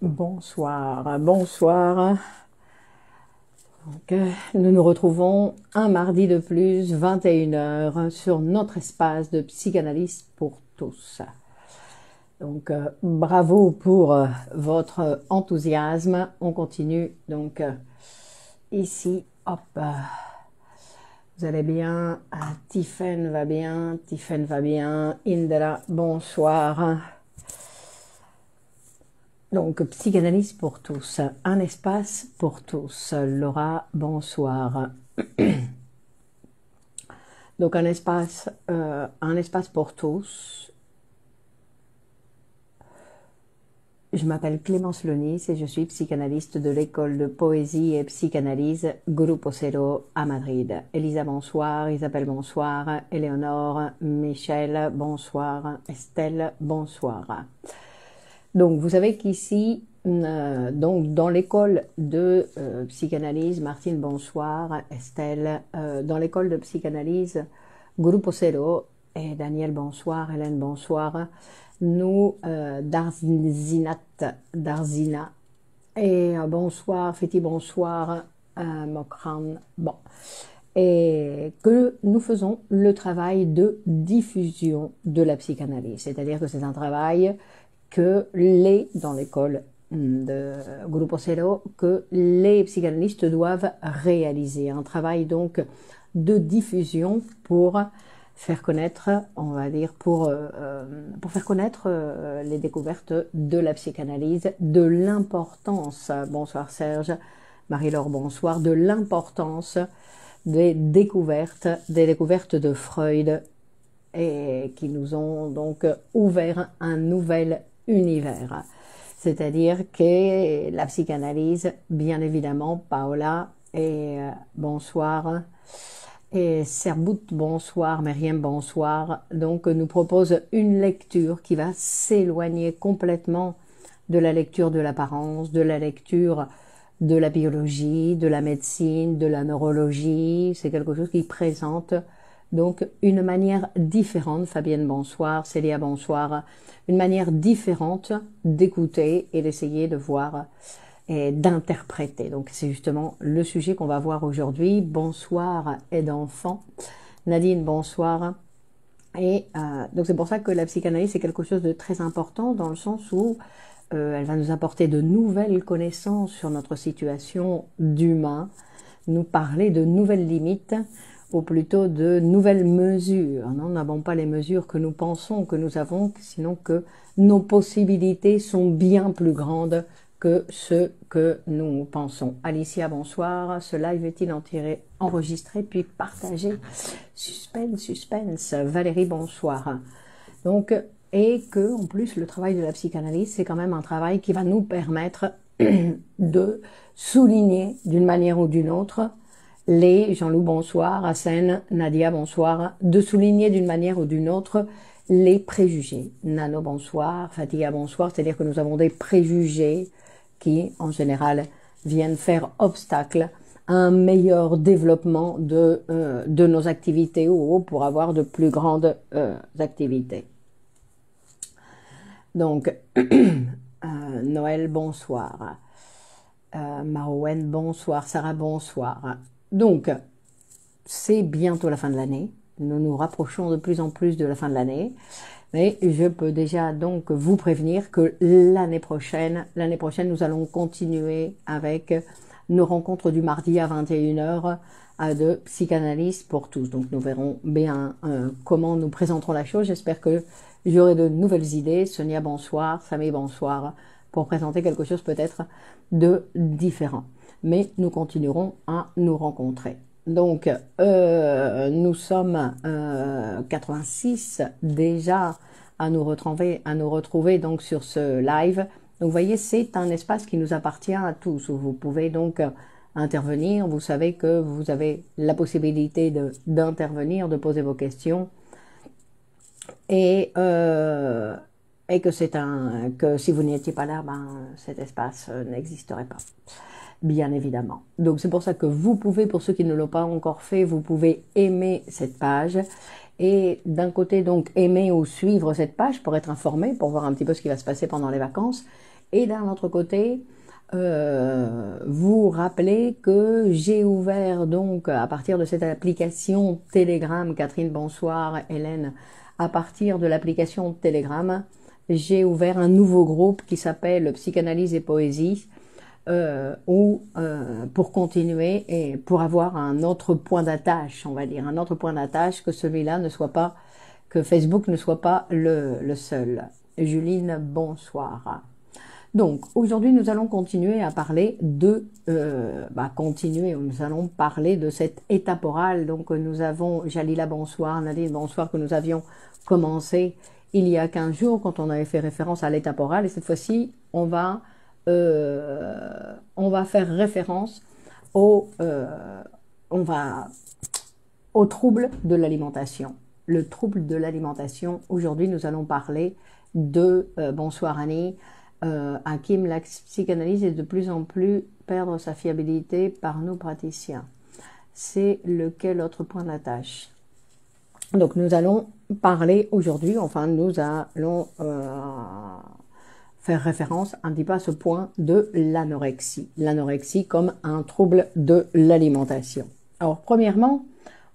Bonsoir, bonsoir. Donc, nous nous retrouvons un mardi de plus, 21 h, sur notre espace de psychanalyse pour tous. Donc, bravo pour votre enthousiasme. On continue. Donc, ici, hop, vous allez bien. Tiffen va bien. Tiffen va bien. Indra, bonsoir. Donc, psychanalyse pour tous, un espace pour tous. Laura, bonsoir. Donc, un espace pour tous. Je m'appelle Clémence Lonis et je suis psychanalyste de l'école de poésie et psychanalyse Grupo Zero à Madrid. Elisa, bonsoir. Isabelle, bonsoir. Éléonore, Michel, bonsoir. Estelle, bonsoir. Donc, vous savez qu'ici, donc dans l'école de psychanalyse, Martine, bonsoir, Estelle, dans l'école de psychanalyse Grupo Zero, et Daniel, bonsoir, Hélène, bonsoir, nous, Darzina, et bonsoir, Féti, bonsoir, Mokran, bon, et que nous faisons le travail de diffusion de la psychanalyse, c'est-à-dire que c'est un travail que dans l'école de Grupo Zero, que les psychanalystes doivent réaliser. Un travail donc de diffusion pour faire connaître, on va dire, pour faire connaître les découvertes de la psychanalyse, de l'importance, bonsoir Serge, Marie-Laure, bonsoir, de l'importance des découvertes de Freud, et qui nous ont donc ouvert un nouvel univers. C'est-à-dire que la psychanalyse, bien évidemment, Paola, et bonsoir, et Serbout, bonsoir, Myriam, bonsoir, donc nous propose une lecture qui va s'éloigner complètement de la lecture de l'apparence, de la lecture de la biologie, de la médecine, de la neurologie. C'est quelque chose qui présente donc une manière différente, Fabienne, bonsoir, Célia, bonsoir, une manière différente d'écouter et d'essayer de voir et d'interpréter. Donc c'est justement le sujet qu'on va voir aujourd'hui. Bonsoir, aide enfant. Nadine, bonsoir. Et donc c'est pour ça que la psychanalyse c'est quelque chose de très important, dans le sens où elle va nous apporter de nouvelles connaissances sur notre situation d'humain, nous parler de nouvelles limites, ou plutôt de nouvelles mesures. Nous n'avons pas les mesures que nous pensons que nous avons, sinon que nos possibilités sont bien plus grandes que ce que nous pensons. Alicia, bonsoir. Ce live est-il enregistré puis partagé? Suspense, suspense. Valérie, bonsoir. Donc, et que, en plus, le travail de la psychanalyse, c'est quand même un travail qui va nous permettre de souligner d'une manière ou d'une autre les Jean-Loup, bonsoir, Hassen, Nadia, bonsoir, de souligner d'une manière ou d'une autre les préjugés. Nano, bonsoir, Fatiga, bonsoir, c'est-à-dire que nous avons des préjugés qui, en général, viennent faire obstacle à un meilleur développement de nos activités ou pour avoir de plus grandes activités. Donc, Noël, bonsoir. Marouen, bonsoir. Sarah, bonsoir. Donc, c'est bientôt la fin de l'année. Nous nous rapprochons de plus en plus de la fin de l'année. Mais je peux déjà donc vous prévenir que l'année prochaine, nous allons continuer avec nos rencontres du mardi à 21 h de psychanalyse pour tous. Donc, nous verrons bien comment nous présenterons la chose. J'espère que j'aurai de nouvelles idées. Sonia, bonsoir. Samy, bonsoir. Pour présenter quelque chose peut-être de différent. Mais nous continuerons à nous rencontrer. Donc, nous sommes 86 déjà à nous retrouver donc sur ce live. Donc, vous voyez, c'est un espace qui nous appartient à tous, où vous pouvez donc intervenir. Vous savez que vous avez la possibilité d'intervenir, de poser vos questions. Et que si vous n'étiez pas là, cet espace n'existerait pas, bien évidemment. Donc c'est pour ça que vous pouvez, pour ceux qui ne l'ont pas encore fait, vous pouvez aimer cette page, et d'un côté donc aimer ou suivre cette page pour être informé, pour voir un petit peu ce qui va se passer pendant les vacances, Et d'un autre côté, vous rappelez que j'ai ouvert donc à partir de cette application Telegram, Catherine, bonsoir, Hélène, à partir de l'application Telegram, j'ai ouvert un nouveau groupe qui s'appelle Psychanalyse et Poésie, pour continuer et pour avoir un autre point d'attache, on va dire, un autre point d'attache, que celui-là ne soit pas, que Facebook ne soit pas le seul. Juline, bonsoir. Donc, aujourd'hui, nous allons continuer à parler de, nous allons parler de cette étape orale. Donc, nous avons Jalila, bonsoir, Nadine, bonsoir, que nous avions commencé il y a 15 jours quand on avait fait référence à l'étape orale. Et cette fois-ci, on va faire référence au trouble de l'alimentation. Le trouble de l'alimentation. Aujourd'hui, nous allons parler de, bonsoir Annie, Hakim, la psychanalyse est de plus en plus perdre sa fiabilité par nos praticiens. C'est lequel autre point d'attache? Donc nous allons parler aujourd'hui, enfin nous allons faire référence un petit peu à ce point de l'anorexie. L'anorexie comme un trouble de l'alimentation. Alors premièrement,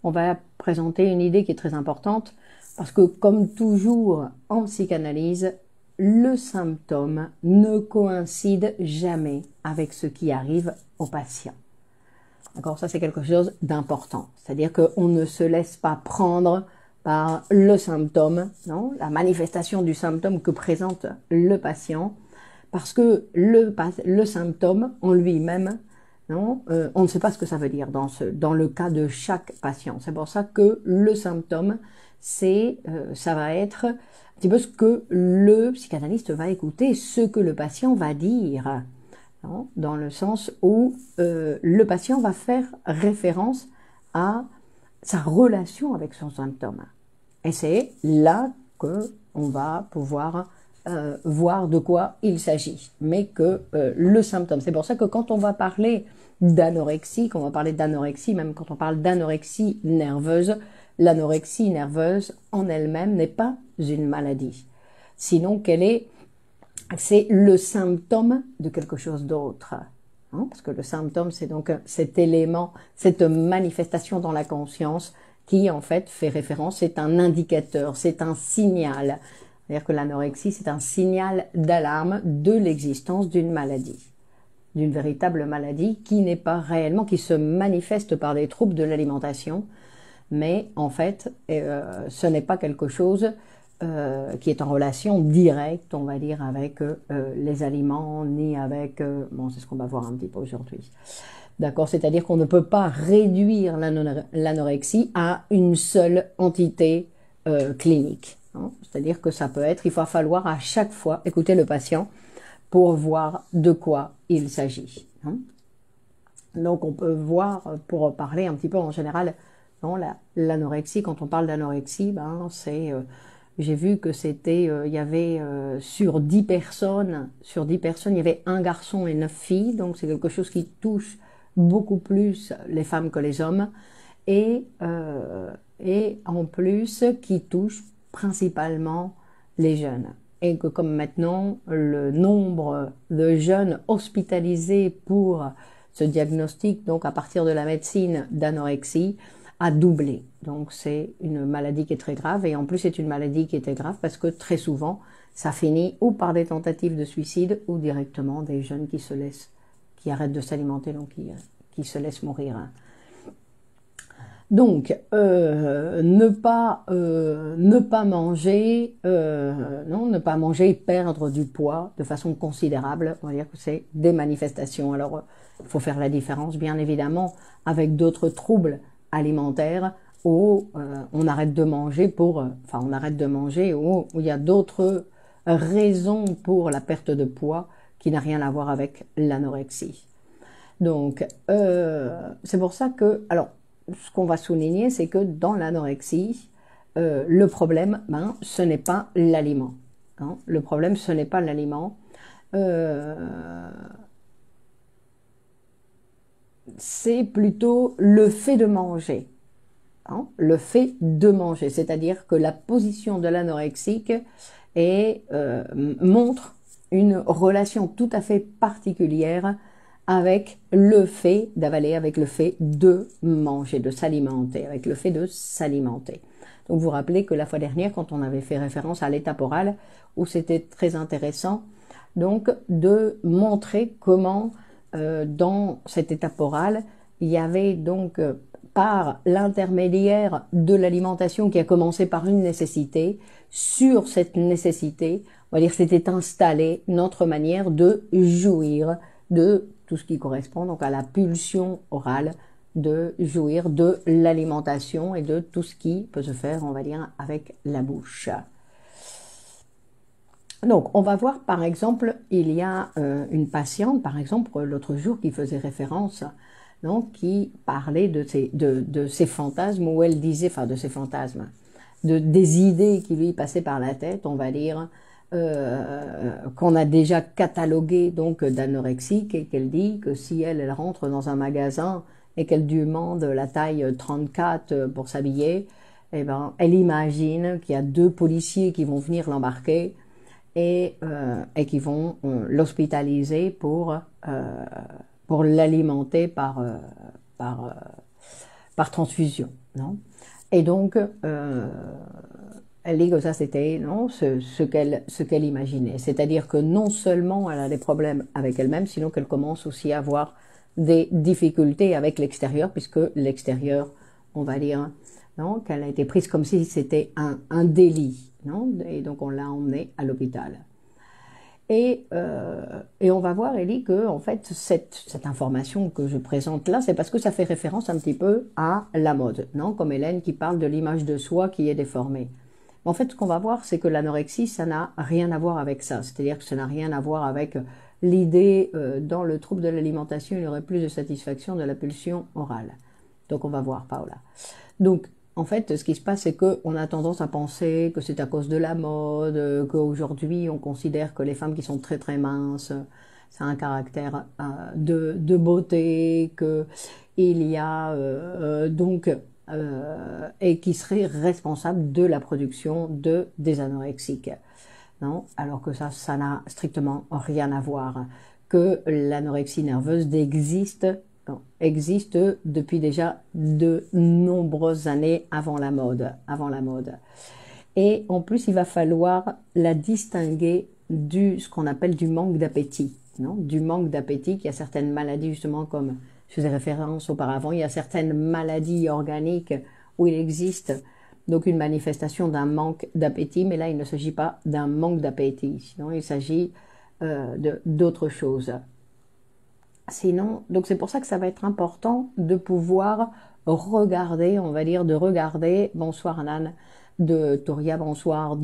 on va présenter une idée qui est très importante parce que comme toujours en psychanalyse, le symptôme ne coïncide jamais avec ce qui arrive au patient. D'accord, ça c'est quelque chose d'important. C'est-à-dire qu'on ne se laisse pas prendre par le symptôme, non, la manifestation du symptôme que présente le patient, parce que le symptôme en lui-même, non, on ne sait pas ce que ça veut dire dans le cas de chaque patient. C'est pour ça que le symptôme, ça va être un petit peu ce que le psychanalyste va écouter, ce que le patient va dire, non, dans le sens où le patient va faire référence à sa relation avec son symptôme. Et c'est là que on va pouvoir voir de quoi il s'agit, mais que le symptôme. C'est pour ça que quand on va parler d'anorexie, même quand on parle d'anorexie nerveuse, l'anorexie nerveuse en elle-même n'est pas une maladie, sinon c'est le symptôme de quelque chose d'autre. Hein, parce que le symptôme, c'est donc cet élément, cette manifestation dans la conscience qui en fait fait référence, c'est un indicateur, c'est un signal. C'est-à-dire que l'anorexie, c'est un signal d'alarme de l'existence d'une maladie, d'une véritable maladie qui n'est pas réellement, qui se manifeste par des troubles de l'alimentation, mais en fait, ce n'est pas quelque chose qui est en relation directe, on va dire, avec les aliments, ni avec... bon, c'est ce qu'on va voir un petit peu aujourd'hui. D'accord, c'est-à-dire qu'on ne peut pas réduire l'anorexie à une seule entité clinique. Hein. C'est-à-dire que ça peut être, il va falloir à chaque fois écouter le patient pour voir de quoi il s'agit. Hein. Donc on peut voir, pour parler un petit peu en général, l'anorexie, quand on parle d'anorexie, c'est... j'ai vu que c'était, il y avait sur 10 personnes, il y avait un garçon et 9 filles, donc c'est quelque chose qui touche beaucoup plus les femmes que les hommes, et en plus qui touche principalement les jeunes. Et que comme maintenant le nombre de jeunes hospitalisés pour ce diagnostic, donc à partir de la médecine d'anorexie, a doublé. Donc c'est une maladie qui est très grave, et en plus c'est une maladie qui était grave parce que très souvent ça finit ou par des tentatives de suicide ou directement des jeunes qui arrêtent de s'alimenter, donc qui se laissent mourir. Donc ne pas manger, perdre du poids de façon considérable, on va dire que c'est des manifestations. Alors il faut faire la différence bien évidemment avec d'autres troubles alimentaires où on arrête de manger où il y a d'autres raisons pour la perte de poids qui n'a rien à voir avec l'anorexie. Donc c'est pour ça que, alors ce qu'on va souligner, c'est que dans l'anorexie, le problème, ce n'est pas l'aliment. Hein. Le problème, ce n'est pas l'aliment. C'est plutôt le fait de manger. Hein, le fait de manger, c'est-à-dire que la position de l'anorexique montre une relation tout à fait particulière avec le fait d'avaler, avec le fait de manger, de s'alimenter, avec le fait de s'alimenter. Donc vous vous rappelez que la fois dernière, quand on avait fait référence à l'étape orale, où c'était très intéressant donc de montrer comment dans cette étape orale, il y avait donc par l'intermédiaire de l'alimentation qui a commencé par une nécessité, sur cette nécessité, on va dire c'était installé notre manière de jouir de tout ce qui correspond donc à la pulsion orale, de jouir de l'alimentation et de tout ce qui peut se faire, on va dire, avec la bouche. Donc, on va voir, par exemple, il y a une patiente, par exemple, l'autre jour, qui faisait référence, donc, qui parlait de ses fantasmes, où elle disait, enfin, de ses fantasmes, des idées qui lui passaient par la tête, on va dire, qu'on a déjà catalogué, donc, d'anorexique, et qu'elle dit que si elle rentre dans un magasin et qu'elle demande la taille 34 pour s'habiller, eh ben, elle imagine qu'il y a 2 policiers qui vont venir l'embarquer, et qui vont l'hospitaliser pour l'alimenter par transfusion. Non, et donc, elle dit que ça c'était ce qu'elle imaginait. C'est-à-dire que non seulement elle a des problèmes avec elle-même, sinon qu'elle commence aussi à avoir des difficultés avec l'extérieur, puisque l'extérieur, on va dire, non, qu'elle a été prise comme si c'était un délit. Non, et donc on l'a emmenée à l'hôpital. Et on va voir, Ellie, que en fait cette information que je présente là, c'est parce que ça fait référence un petit peu à la mode, non, comme Hélène qui parle de l'image de soi qui est déformée. En fait, ce qu'on va voir, c'est que l'anorexie, ça n'a rien à voir avec ça. C'est-à-dire que ça n'a rien à voir avec l'idée dans le trouble de l'alimentation, il y aurait plus de satisfaction de la pulsion orale. Donc on va voir, Paola. Donc en fait, ce qui se passe, c'est qu'on a tendance à penser que c'est à cause de la mode, qu'aujourd'hui, on considère que les femmes qui sont très très minces, ça a un caractère de beauté, qu'il y a donc et qui serait responsable de la production des anorexiques. Non, alors que ça n'a strictement rien à voir. Que l'anorexie nerveuse existe depuis déjà de nombreuses années avant la mode. Et en plus, il va falloir la distinguer ce qu'on appelle du manque d'appétit. Du manque d'appétit, il y a certaines maladies justement comme je faisais référence auparavant, il y a certaines maladies organiques où il existe donc une manifestation d'un manque d'appétit, mais là il ne s'agit pas d'un manque d'appétit, sinon il s'agit d'autre chose. Sinon, donc c'est pour ça que ça va être important de pouvoir regarder, on va dire, bonsoir Anan, de Toria, bonsoir,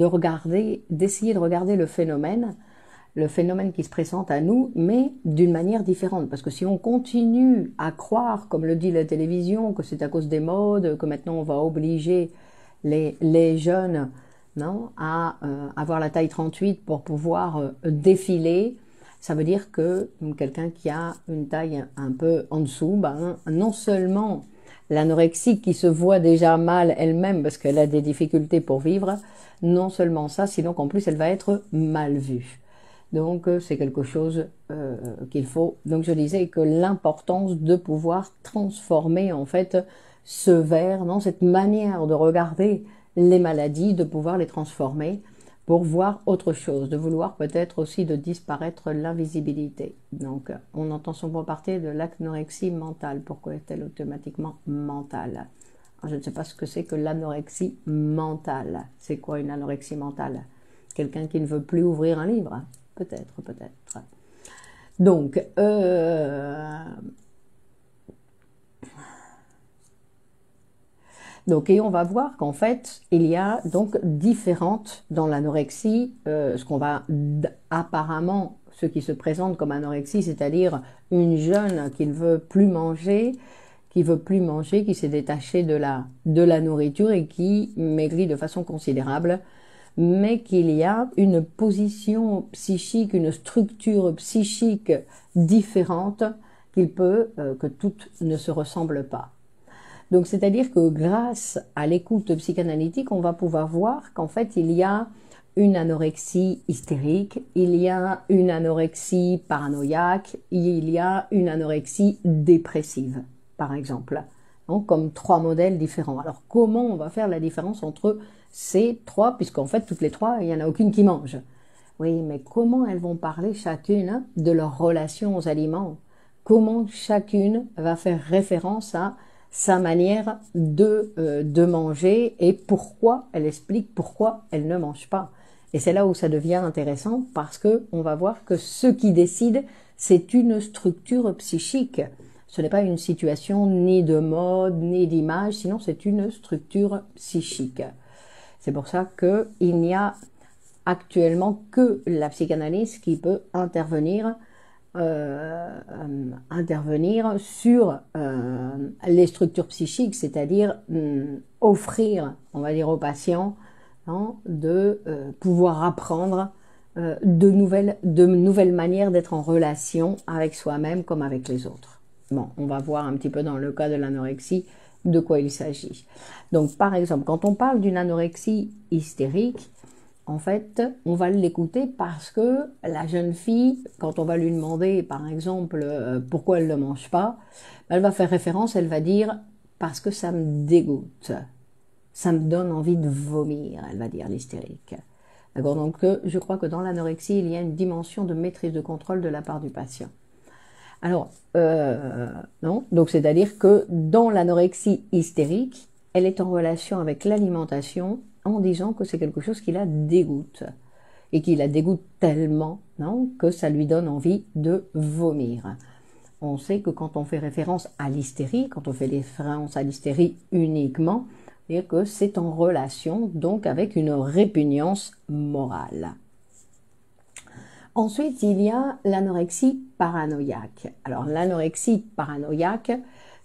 d'essayer de regarder le phénomène qui se présente à nous, mais d'une manière différente. Parce que si on continue à croire, comme le dit la télévision, que c'est à cause des modes, que maintenant on va obliger les jeunes à avoir la taille 38 pour pouvoir défiler, ça veut dire que quelqu'un qui a une taille un peu en dessous, non seulement l'anorexique qui se voit déjà mal elle-même parce qu'elle a des difficultés pour vivre, non seulement ça, sinon qu'en plus elle va être mal vue. Donc c'est quelque chose qu'il faut. Donc je disais que l'importance de pouvoir transformer en fait ce verre, cette manière de regarder les maladies, de pouvoir les transformer pour voir autre chose, de vouloir peut-être aussi de disparaître l'invisibilité. Donc on entend souvent parler de l'anorexie mentale. Pourquoi est-elle automatiquement mentale? Alors, je ne sais pas ce que c'est que l'anorexie mentale. C'est quoi une anorexie mentale? Quelqu'un qui ne veut plus ouvrir un livre? Peut-être. Donc, et on va voir qu'en fait, il y a donc différentes dans l'anorexie, ce qu'on va apparemment, ce qui se présente comme anorexie, c'est-à-dire une jeune qui ne veut plus manger, qui s'est détachée de la nourriture et qui maigrit de façon considérable, mais qu'il y a une position psychique, une structure psychique différente, que toutes ne se ressemblent pas. Donc, c'est-à-dire que grâce à l'écoute psychanalytique, on va pouvoir voir qu'en fait, il y a une anorexie hystérique, il y a une anorexie paranoïaque, il y a une anorexie dépressive, par exemple. Donc, comme 3 modèles différents. Alors, comment on va faire la différence entre ces 3, puisqu'en fait, toutes les 3, il n'y en a aucune qui mange. Oui, mais comment elles vont parler chacune de leur relation aux aliments? Comment chacune va faire référence à sa manière de manger et pourquoi elle explique pourquoi elle ne mange pas. Et c'est là où ça devient intéressant parce que on va voir que ce qui décide, c'est une structure psychique. Ce n'est pas une situation ni de mode, ni d'image, sinon c'est une structure psychique. C'est pour ça qu'il n'y a actuellement que la psychanalyse qui peut intervenir sur les structures psychiques, c'est-à-dire offrir, on va dire aux patients, hein, de pouvoir apprendre de nouvelles manières d'être en relation avec soi-même comme avec les autres. Bon, on va voir un petit peu dans le cas de l'anorexie de quoi il s'agit. Donc, par exemple, quand on parle d'une anorexie hystérique, en fait, on va l'écouter parce que la jeune fille, quand on va lui demander, par exemple, pourquoi elle ne mange pas, elle va faire référence, elle va dire « parce que ça me dégoûte, ça me donne envie de vomir », elle va dire l'hystérique. D'accord, donc je crois que dans l'anorexie, il y a une dimension de maîtrise de contrôle de la part du patient. Alors, non, donc c'est-à-dire que dans l'anorexie hystérique, elle est en relation avec l'alimentation en disant que c'est quelque chose qui la dégoûte. Et qui la dégoûte tellement, non, que ça lui donne envie de vomir. On sait que quand on fait référence à l'hystérie, quand on fait référence à l'hystérie uniquement, c'est-à-dire que c'est en relation donc avec une répugnance morale. Ensuite, il y a l'anorexie paranoïaque. Alors, l'anorexie paranoïaque,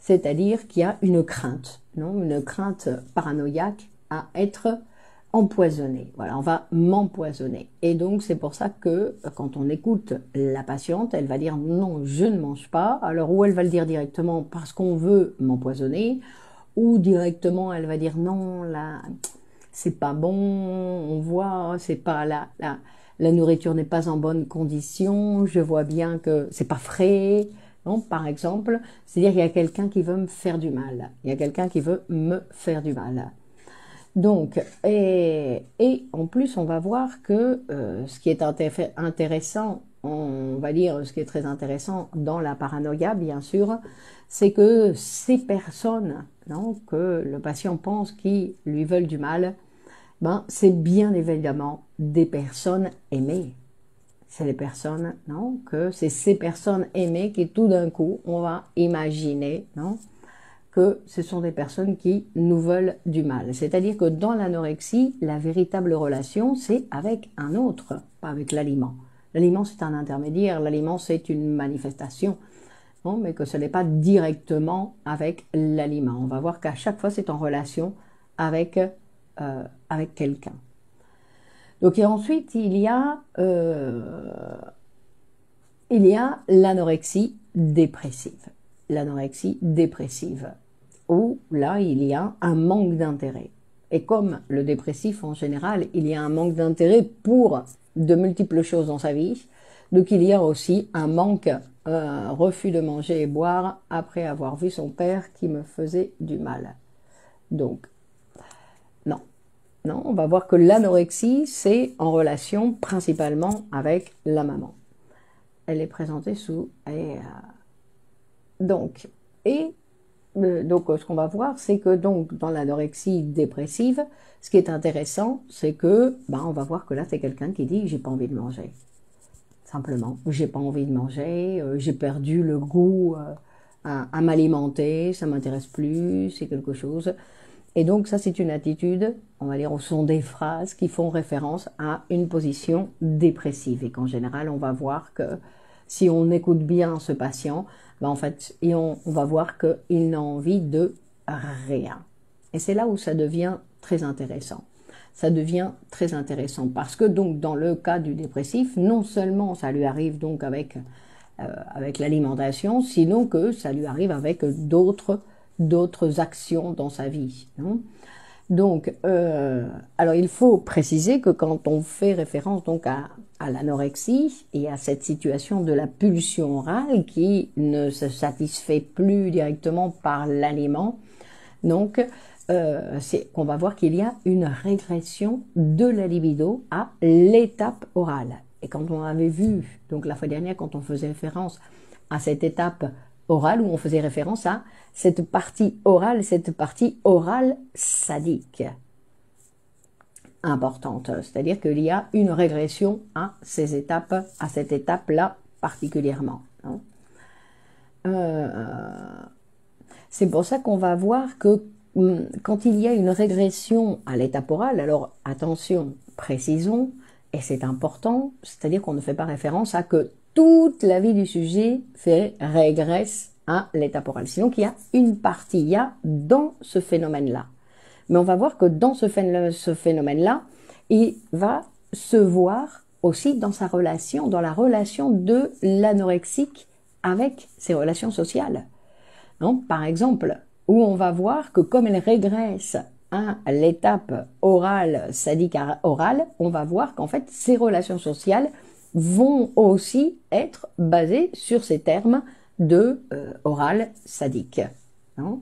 c'est-à-dire qu'il y a une crainte, non, une crainte paranoïaque à être empoisonné. Voilà, on va m'empoisonner. Et donc, c'est pour ça que quand on écoute la patiente, elle va dire non, je ne mange pas. Alors, ou elle va le dire directement parce qu'on veut m'empoisonner, ou directement elle va dire non, là, c'est pas bon, on voit, c'est pas la nourriture n'est pas en bonne condition, je vois bien que c'est pas frais. Non, par exemple, c'est-à-dire qu'il y a quelqu'un qui veut me faire du mal. Il y a quelqu'un qui veut me faire du mal. Donc, et en plus, on va voir que ce qui est intéressant, on va dire ce qui est très intéressant dans la paranoïa, bien sûr, c'est que ces personnes, non, que le patient pense qui lui veulent du mal, ben, c'est bien évidemment des personnes aimées. C'est les personnes, non, que c'est ces personnes aimées qui tout d'un coup, on va imaginer, non, que ce sont des personnes qui nous veulent du mal. C'est-à-dire que dans l'anorexie, la véritable relation, c'est avec un autre, pas avec l'aliment. L'aliment, c'est un intermédiaire, l'aliment, c'est une manifestation, non, mais que ce n'est pas directement avec l'aliment. On va voir qu'à chaque fois, c'est en relation avec quelqu'un. Donc, et ensuite, il y a l'anorexie dépressive. L'anorexie dépressive, où là, il y a un manque d'intérêt. Et comme le dépressif, en général, il y a un manque d'intérêt pour de multiples choses dans sa vie, donc il y a aussi un manque, un refus de manger et boire après avoir vu son père qui me faisait du mal. Donc, non. Non, on va voir que l'anorexie, c'est en relation principalement avec la maman. Elle est présentée sous... Donc, ce qu'on va voir, c'est que donc dans l'anorexie dépressive, ce qui est intéressant, c'est que, on va voir que là, c'est quelqu'un qui dit, j'ai pas envie de manger. Simplement, j'ai pas envie de manger, j'ai perdu le goût à m'alimenter, ça m'intéresse plus, c'est quelque chose. Et donc, ça, c'est une attitude, on va dire, ce sont des phrases qui font référence à une position dépressive. Et qu'en général, on va voir que si on écoute bien ce patient, en fait, on va voir qu'il n'a envie de rien. Et c'est là où ça devient très intéressant. Ça devient très intéressant parce que donc dans le cas du dépressif, non seulement ça lui arrive donc avec l'alimentation, sinon que ça lui arrive avec d'autres actions dans sa vie. Non, Donc, alors il faut préciser que quand on fait référence donc à l'anorexie et à cette situation de la pulsion orale qui ne se satisfait plus directement par l'aliment, donc c'est qu'on va voir qu'il y a une régression de la libido à l'étape orale. Et quand on avait vu, donc la fois dernière, quand on faisait référence à cette étape orale, où on faisait référence à cette partie orale sadique importante. C'est-à-dire qu'il y a une régression à ces étapes, à cette étape-là particulièrement. C'est pour ça qu'on va voir que quand il y a une régression à l'étape orale, alors attention, précisons, et c'est important, c'est-à-dire qu'on ne fait pas référence à que toute la vie du sujet régresse à l'étape orale. Sinon, qu'il y a une partie, il y a dans ce phénomène-là. Mais on va voir que dans ce phénomène-là, il va se voir aussi dans sa relation, dans la relation de l'anorexique avec ses relations sociales. Donc, par exemple, où on va voir que comme elle régresse à l'étape orale, sadique orale, on va voir qu'en fait, ses relations sociales vont aussi être basées sur ces termes de oral sadique. Hein.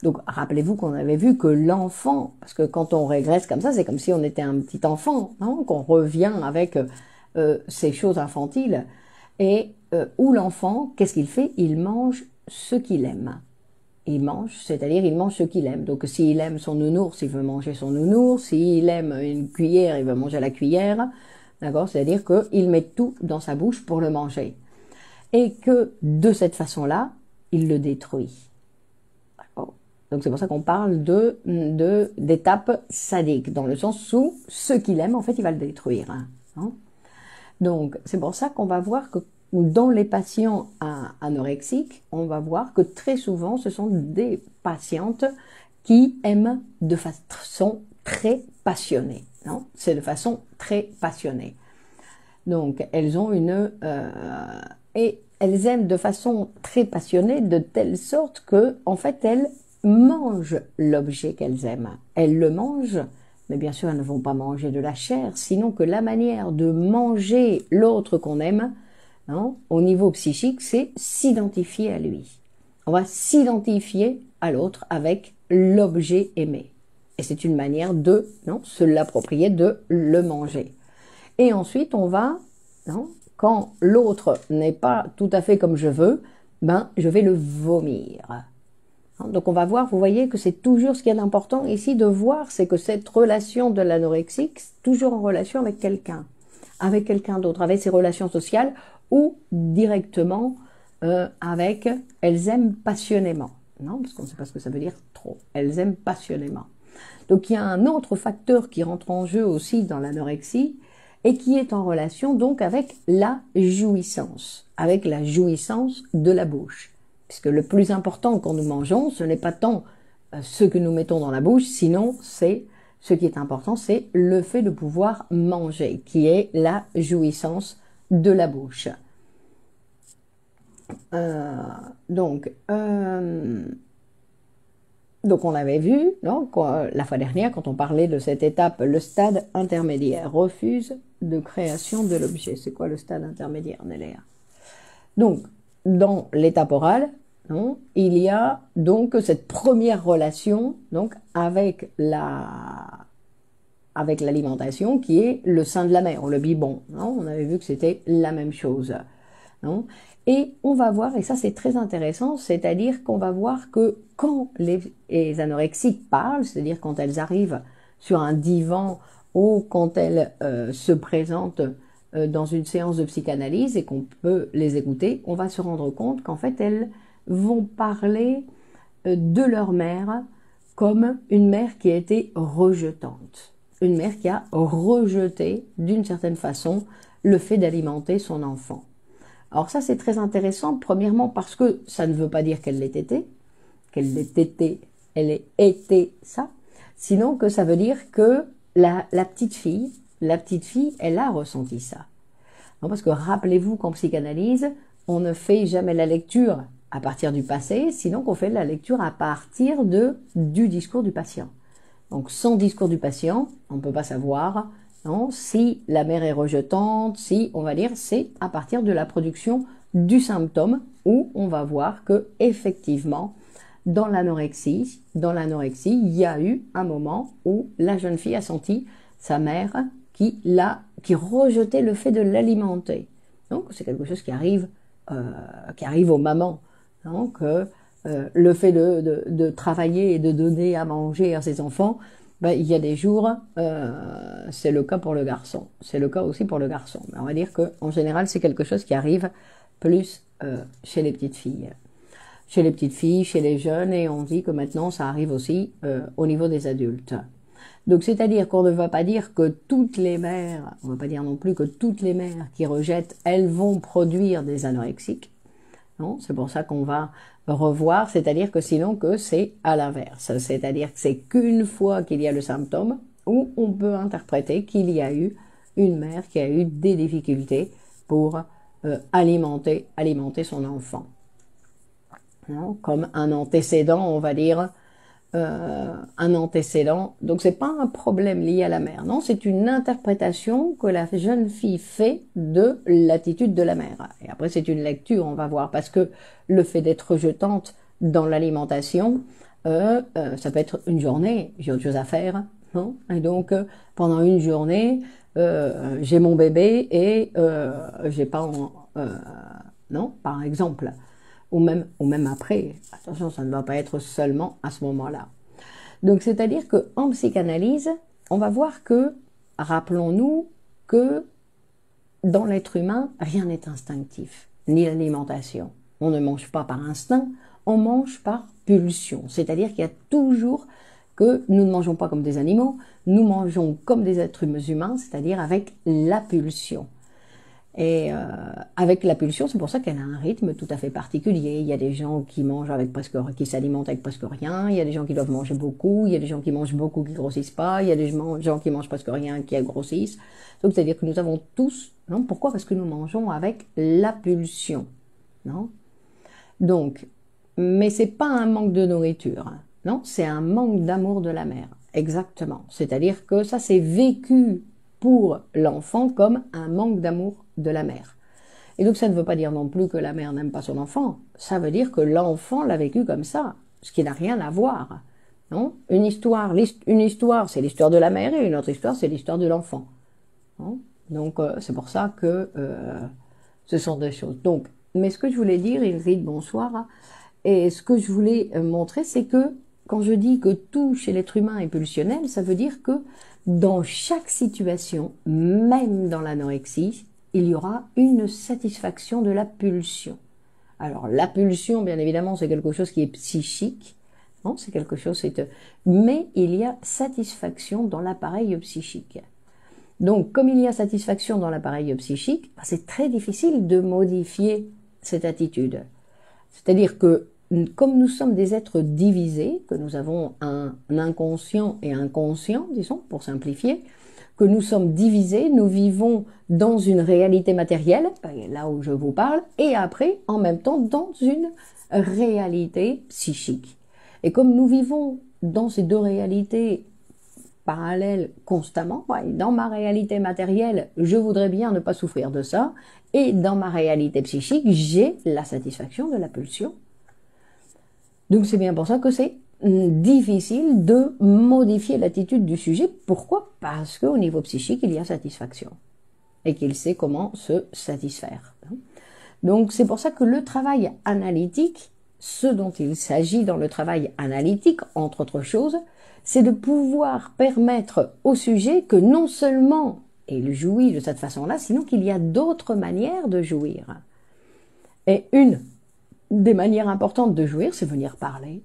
Donc, rappelez-vous qu'on avait vu que l'enfant, parce que quand on régresse comme ça, c'est comme si on était un petit enfant, hein, qu'on revient avec ces choses infantiles, et où l'enfant, qu'est-ce qu'il fait? Il mange ce qu'il aime. Il mange, c'est-à-dire il mange ce qu'il aime. Donc s'il aime son nounours, il veut manger son nounours. S'il aime une cuillère, il veut manger la cuillère. D'accord? C'est-à-dire qu'il met tout dans sa bouche pour le manger. Et que de cette façon-là, il le détruit. D'accord? Donc c'est pour ça qu'on parle d'étape sadique, dans le sens où ce qu'il aime, en fait, il va le détruire. Hein? Donc c'est pour ça qu'on va voir que dans les patients anorexiques, on va voir que très souvent, ce sont des patientes qui aiment de façon très passionnée. C'est de façon très passionnée. Donc, elles ont et elles aiment de façon très passionnée de telle sorte que, en fait, elles mangent l'objet qu'elles aiment. Elles le mangent, mais bien sûr, elles ne vont pas manger de la chair, sinon que la manière de manger l'autre qu'on aime, au niveau psychique, c'est s'identifier à lui. On va s'identifier à l'autre avec l'objet aimé. Et c'est une manière de se l'approprier, de le manger. Et ensuite, on va, quand l'autre n'est pas tout à fait comme je veux, je vais le vomir. Donc on va voir, vous voyez que c'est toujours ce qui est important ici de voir, c'est que cette relation de l'anorexique, c'est toujours en relation avec quelqu'un d'autre, avec ses relations sociales, ou directement avec « elles aiment passionnément ». Non, parce qu'on ne sait pas ce que ça veut dire trop. Elles aiment passionnément. Donc il y a un autre facteur qui rentre en jeu aussi dans l'anorexie et qui est en relation donc avec la jouissance de la bouche. Puisque le plus important quand nous mangeons, ce n'est pas tant ce que nous mettons dans la bouche, sinon ce qui est important, c'est le fait de pouvoir manger, qui est la jouissance de la bouche. Donc on avait vu la fois dernière, quand on parlait de cette étape, le stade intermédiaire, refuse de création de l'objet. C'est quoi le stade intermédiaire, Néléa? Donc, dans l'étape orale, il y a donc cette première relation avec l'alimentation qui est le sein de la mère, le biberon. On avait vu que c'était la même chose. Et on va voir, et ça c'est très intéressant, c'est-à-dire qu'on va voir que quand les anorexiques parlent, c'est-à-dire quand elles arrivent sur un divan ou quand elles se présentent dans une séance de psychanalyse et qu'on peut les écouter, on va se rendre compte qu'en fait elles vont parler de leur mère comme une mère qui a été rejetante. Une mère qui a rejeté d'une certaine façon le fait d'alimenter son enfant. Alors ça c'est très intéressant, premièrement parce que ça ne veut pas dire qu'elle l'ait été, elle ait été ça, sinon que ça veut dire que la petite fille, elle a ressenti ça. Parce que rappelez-vous qu'en psychanalyse, on ne fait jamais la lecture à partir du passé, sinon qu'on fait la lecture à partir du discours du patient. Donc, sans discours du patient, on ne peut pas savoir, non, si la mère est rejetante, si, on va dire, c'est à partir de la production du symptôme où on va voir que, effectivement, dans l'anorexie, il y a eu un moment où la jeune fille a senti sa mère qui rejetait le fait de l'alimenter. Donc, c'est quelque chose qui arrive aux mamans. Donc, le fait de travailler et de donner à manger à ses enfants, ben, il y a des jours, c'est le cas pour le garçon. C'est le cas aussi pour le garçon. Mais on va dire qu'en général, c'est quelque chose qui arrive plus chez les petites filles. Chez les petites filles, chez les jeunes, et on dit que maintenant, ça arrive aussi au niveau des adultes. Donc, c'est-à-dire qu'on ne va pas dire que toutes les mères, on ne va pas dire non plus que toutes les mères qui rejettent, elles vont produire des anorexiques. Non, c'est pour ça qu'on va revoir, c'est-à-dire que sinon que c'est à l'inverse. C'est-à-dire que c'est qu'une fois qu'il y a le symptôme, où on peut interpréter qu'il y a eu une mère qui a eu des difficultés pour alimenter son enfant. Non, comme un antécédent, on va dire, un antécédent. Donc c'est pas un problème lié à la mère, non, c'est une interprétation que la jeune fille fait de l'attitude de la mère. Et après c'est une lecture, on va voir, parce que le fait d'être rejetante dans l'alimentation, ça peut être une journée, j'ai autre chose à faire, non, et donc pendant une journée, j'ai mon bébé et j'ai pas, non, par exemple. Ou même après. Attention, ça ne va pas être seulement à ce moment-là. Donc, c'est-à-dire qu'en psychanalyse, on va voir que, rappelons-nous que dans l'être humain, rien n'est instinctif, ni l'alimentation. On ne mange pas par instinct, on mange par pulsion. C'est-à-dire qu'il y a toujours que nous ne mangeons pas comme des animaux, nous mangeons comme des êtres humains, c'est-à-dire avec la pulsion. Et avec la pulsion, c'est pour ça qu'elle a un rythme tout à fait particulier. Il y a des gens qui mangent qui s'alimentent avec presque rien. Il y a des gens qui doivent manger beaucoup. Il y a des gens qui mangent beaucoup qui grossissent pas. Il y a des gens qui mangent presque rien qui grossissent. Donc c'est-à-dire que nous avons tous, non? Pourquoi? Parce que nous mangeons avec la pulsion, non? Donc, mais c'est pas un manque de nourriture, non? C'est un manque d'amour de la mère, exactement. C'est-à-dire que ça c'est vécu pour l'enfant comme un manque d'amour de la mère. Et donc ça ne veut pas dire non plus que la mère n'aime pas son enfant, ça veut dire que l'enfant l'a vécu comme ça, ce qui n'a rien à voir. Non, une histoire c'est l'histoire de la mère et une autre histoire c'est l'histoire de l'enfant. Donc c'est pour ça que ce sont des choses. Donc, mais ce que je voulais dire, Ingrid, bonsoir, et ce que je voulais montrer, c'est que quand je dis que tout chez l'être humain est pulsionnel, ça veut dire que dans chaque situation, même dans l'anorexie, il y aura une satisfaction de la pulsion. Alors, la pulsion, bien évidemment, c'est quelque chose qui est psychique, non, c'est quelque chose, mais il y a satisfaction dans l'appareil psychique. Donc, comme il y a satisfaction dans l'appareil psychique, c'est très difficile de modifier cette attitude. C'est-à-dire que, comme nous sommes des êtres divisés, que nous avons un inconscient et un conscient, disons, pour simplifier, que nous sommes divisés, nous vivons dans une réalité matérielle, là où je vous parle, et après, en même temps, dans une réalité psychique. Et comme nous vivons dans ces deux réalités parallèles constamment, dans ma réalité matérielle, je voudrais bien ne pas souffrir de ça, et dans ma réalité psychique, j'ai la satisfaction de la pulsion. Donc c'est bien pour ça que c'est difficile de modifier l'attitude du sujet. Pourquoi? Parce qu'au niveau psychique, il y a satisfaction et qu'il sait comment se satisfaire. Donc c'est pour ça que le travail analytique, ce dont il s'agit dans le travail analytique, entre autres choses, c'est de pouvoir permettre au sujet que non seulement il jouit de cette façon-là, sinon qu'il y a d'autres manières de jouir. Et une des manières importantes de jouir, c'est venir parler.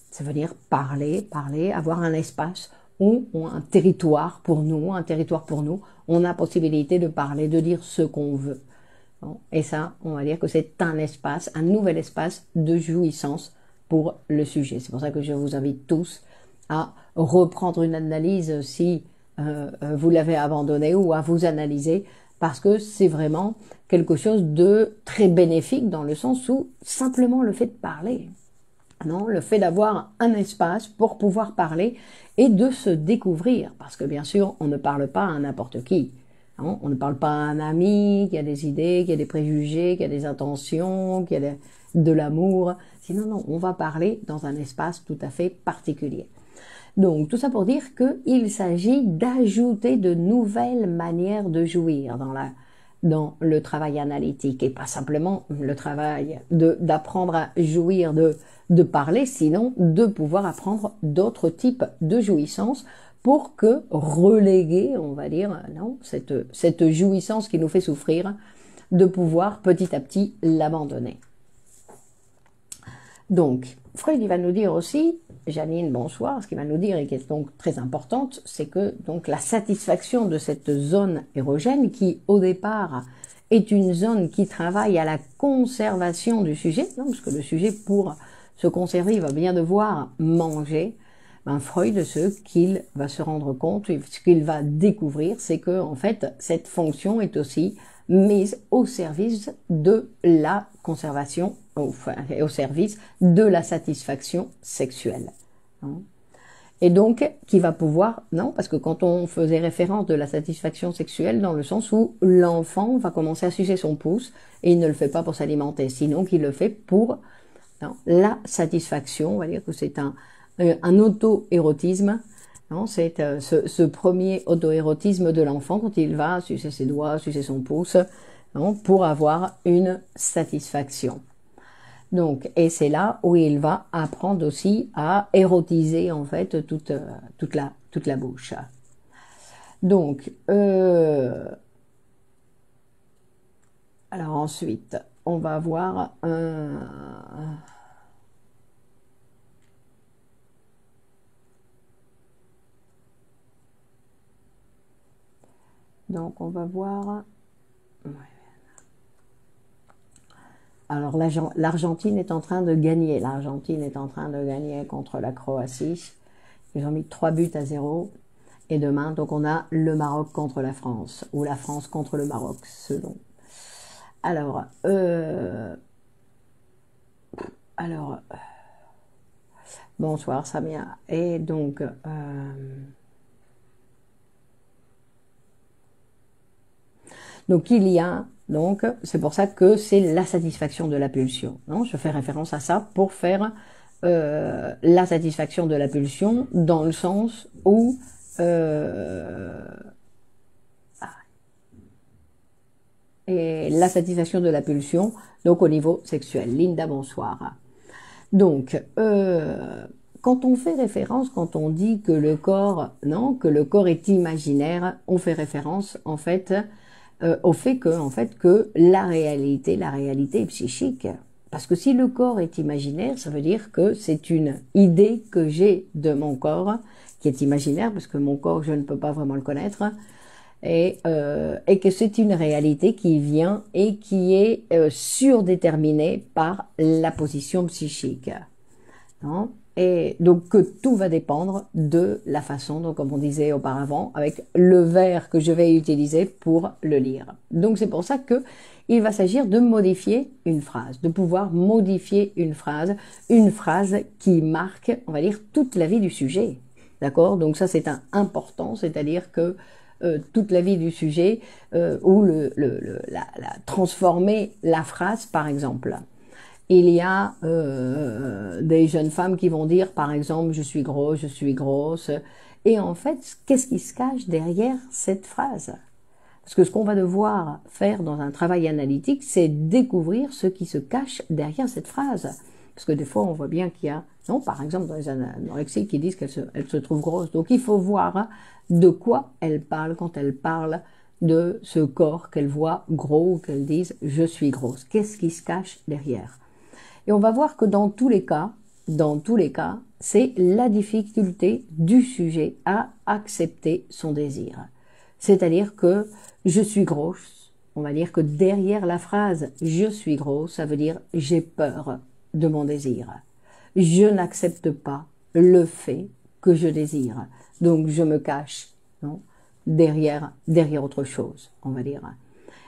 C'est venir parler, avoir un espace ou un territoire pour nous, on a possibilité de parler, de dire ce qu'on veut. Et ça, on va dire que c'est un espace, un nouvel espace de jouissance pour le sujet. C'est pour ça que je vous invite tous à reprendre une analyse si vous l'avez abandonné ou à vous analyser, parce que c'est vraiment quelque chose de très bénéfique dans le sens où simplement le fait de parler, non, le fait d'avoir un espace pour pouvoir parler et de se découvrir. Parce que bien sûr, on ne parle pas à n'importe qui. Non, on ne parle pas à un ami qui a des idées, qui a des préjugés, qui a des intentions, qui a de l'amour. Sinon, non, on va parler dans un espace tout à fait particulier. Donc, tout ça pour dire qu'il s'agit d'ajouter de nouvelles manières de jouir dans le travail analytique et pas simplement le travail d'apprendre à jouir de parler, sinon de pouvoir apprendre d'autres types de jouissances pour que reléguer, on va dire, non, cette jouissance qui nous fait souffrir, de pouvoir petit à petit l'abandonner. Donc, Freud, il va nous dire aussi, Janine, bonsoir, ce qu'il va nous dire et qui est donc très importante, c'est que donc la satisfaction de cette zone érogène qui, au départ, est une zone qui travaille à la conservation du sujet, non, parce que le sujet, pour se conserver, il va bien devoir manger. Ben, Freud, ce qu'il va se rendre compte, ce qu'il va découvrir, c'est que en fait, cette fonction est aussi mise au service de la conservation, enfin, au service de la satisfaction sexuelle. Et donc, qui va pouvoir, non, parce que quand on faisait référence de la satisfaction sexuelle, dans le sens où l'enfant va commencer à sucer son pouce, et il ne le fait pas pour s'alimenter, sinon qu'il le fait pour la satisfaction, on va dire que c'est un auto-érotisme, c'est ce premier auto-érotisme de l'enfant quand il va sucer ses doigts, sucer son pouce, pour avoir une satisfaction. Donc, et c'est là où il va apprendre aussi à érotiser en fait toute la bouche. Donc, alors ensuite, on va voir donc on va voir. Ouais. Alors l'Argentine est en train de gagner. L'Argentine est en train de gagner contre la Croatie. Ils ont mis 3-0. Et demain, donc on a le Maroc contre la France, ou la France contre le Maroc, selon. Alors, bonsoir Samia. Et donc, il y a, donc, c'est pour ça que c'est la satisfaction de la pulsion. Non, je fais référence à ça pour faire la satisfaction de la pulsion dans le sens où et la satisfaction de la pulsion, donc au niveau sexuel. Linda, bonsoir. Donc, quand on fait référence, quand on dit que le corps, que le corps est imaginaire, on fait référence en fait au fait que la réalité est psychique. Parce que si le corps est imaginaire, ça veut dire que c'est une idée que j'ai de mon corps qui est imaginaire, parce que mon corps, je ne peux pas vraiment le connaître, et que c'est une réalité qui vient et qui est surdéterminée par la position psychique. Non ? Et donc que tout va dépendre de la façon, donc comme on disait auparavant, avec le verbe que je vais utiliser pour le lire. Donc c'est pour ça que il va s'agir de modifier une phrase, de pouvoir modifier une phrase qui marque, on va dire, toute la vie du sujet. D'accord ? Donc ça c'est important, c'est-à-dire que toute la vie du sujet, ou transformer la phrase, par exemple. Il y a des jeunes femmes qui vont dire, par exemple, je suis grosse. Et en fait, qu'est-ce qui se cache derrière cette phrase ? Parce que ce qu'on va devoir faire dans un travail analytique, c'est découvrir ce qui se cache derrière cette phrase. Parce que des fois, on voit bien qu'il y a, par exemple, dans les anorexiques qui disent qu'elle se trouve grosse. Donc, il faut voir de quoi elle parle quand elle parle de ce corps qu'elle voit gros ou qu'elle dise « je suis grosse ». Qu'est-ce qui se cache derrière ? Et on va voir que dans tous les cas, c'est la difficulté du sujet à accepter son désir. C'est-à-dire que je suis grosse, on va dire que derrière la phrase je suis grosse, ça veut dire j'ai peur de mon désir. Je n'accepte pas le fait que je désire. Donc je me cache derrière autre chose, on va dire.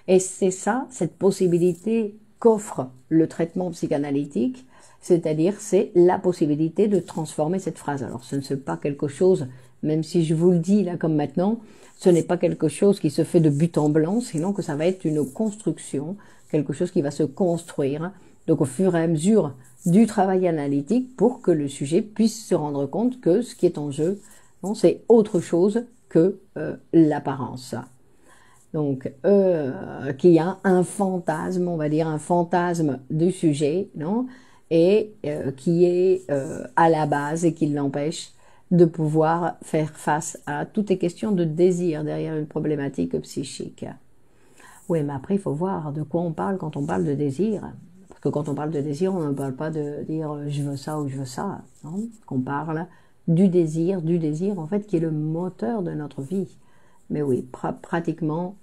Et c'est ça, cette possibilité qu'offre le traitement psychanalytique, C'est-à-dire, c'est la possibilité de transformer cette phrase. Alors, ce n'est pas quelque chose, même si je vous le dis là comme maintenant, ce n'est pas quelque chose qui se fait de but en blanc, sinon que ça va être une construction, quelque chose qui va se construire, donc au fur et à mesure du travail analytique pour que le sujet puisse se rendre compte que ce qui est en jeu, c'est autre chose que l'apparence. Donc, qu'il y a un fantasme, on va dire un fantasme du sujet, non, et qui est à la base et qui l'empêche de pouvoir faire face à toutes les questions de désir derrière une problématique psychique. Oui, mais après, il faut voir de quoi on parle quand on parle de désir. Parce que quand on parle de désir, on ne parle pas de dire « je veux ça » ou « je veux ça ». Non, on parle du désir en fait, qui est le moteur de notre vie. Mais oui, pratiquement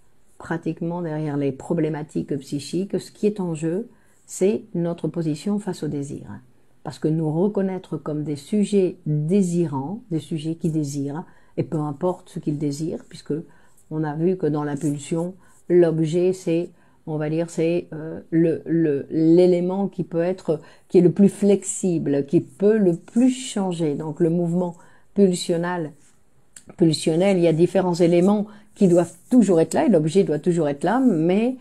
derrière les problématiques psychiques, ce qui est en jeu, c'est notre position face au désir. Parce que nous reconnaître comme des sujets désirants, des sujets qui désirent, et peu importe ce qu'ils désirent, puisque on a vu que dans l'impulsion, l'objet, c'est, on va dire, c'est l'élément qui peut être, qui est le plus flexible, qui peut le plus changer. Donc le mouvement pulsionnel, il y a différents éléments qui doivent toujours être là, et l'objet doit toujours être là, mais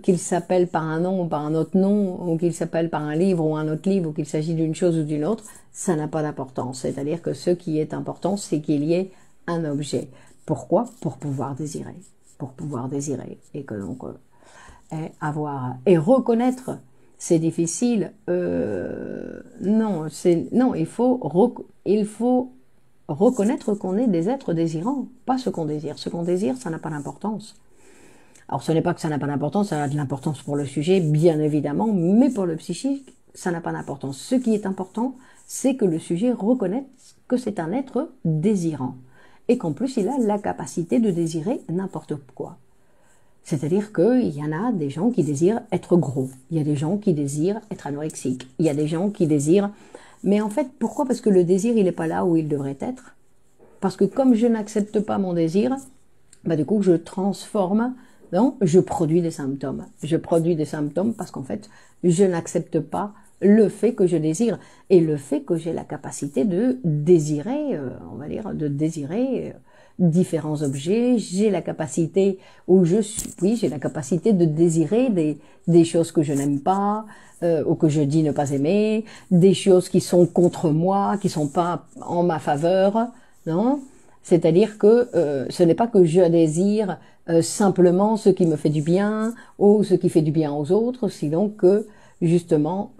qu'il s'appelle par un nom ou par un autre nom, ou qu'il s'appelle par un livre ou un autre livre, ou qu'il s'agit d'une chose ou d'une autre, ça n'a pas d'importance. C'est-à-dire que ce qui est important, c'est qu'il y ait un objet. Pourquoi? Pour pouvoir désirer. Pour pouvoir désirer. Et que donc, avoir, et reconnaître, c'est difficile. Non, il faut reconnaître qu'on est des êtres désirants, pas ce qu'on désire. Ce qu'on désire, ça n'a pas d'importance. Alors ce n'est pas que ça n'a pas d'importance, ça a de l'importance pour le sujet, bien évidemment, mais pour le psychique, ça n'a pas d'importance. Ce qui est important, c'est que le sujet reconnaisse que c'est un être désirant, et qu'en plus il a la capacité de désirer n'importe quoi. C'est-à-dire qu'il y en a des gens qui désirent être gros, il y a des gens qui désirent être anorexiques, il y a des gens qui désirent... Mais en fait, pourquoi? Parce que le désir, il n'est pas là où il devrait être. Parce que comme je n'accepte pas mon désir, bah du coup, je transforme, non, je produis des symptômes. Je produis des symptômes parce qu'en fait, je n'accepte pas le fait que je désire et le fait que j'ai la capacité de désirer, on va dire, de désirer différents objets. J'ai la capacité, j'ai la capacité de désirer des choses que je n'aime pas, ou que je dis ne pas aimer, des choses qui sont contre moi, qui sont pas en ma faveur, non? C'est-à-dire que ce n'est pas que je désire simplement ce qui me fait du bien ou ce qui fait du bien aux autres, sinon que justement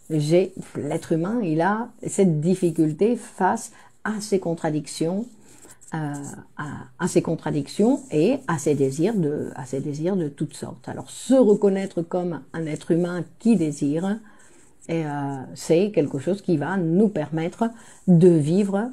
l'être humain, il a cette difficulté face à ces contradictions, à ces contradictions et à ces désirs de toutes sortes. Alors se reconnaître comme un être humain qui désire, c'est quelque chose qui va nous permettre de vivre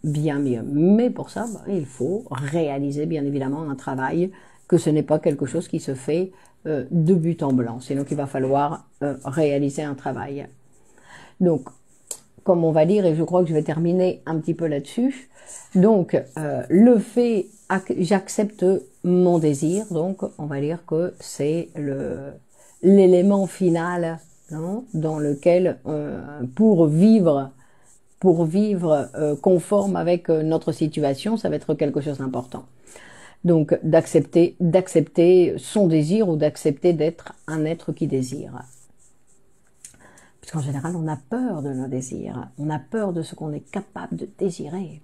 bien mieux. Mais pour ça, il faut réaliser bien évidemment un travail, que ce n'est pas quelque chose qui se fait de but en blanc. Sinon il va falloir réaliser un travail. Donc, comme on va dire, et je crois que je vais terminer un petit peu là-dessus, donc le fait, j'accepte mon désir, donc on va dire que c'est l'élément final, non, dans lequel pour vivre conforme avec notre situation, ça va être quelque chose d'important. Donc d'accepter son désir ou d'accepter d'être un être qui désire. Parce qu'en général, on a peur de nos désirs, on a peur de ce qu'on est capable de désirer.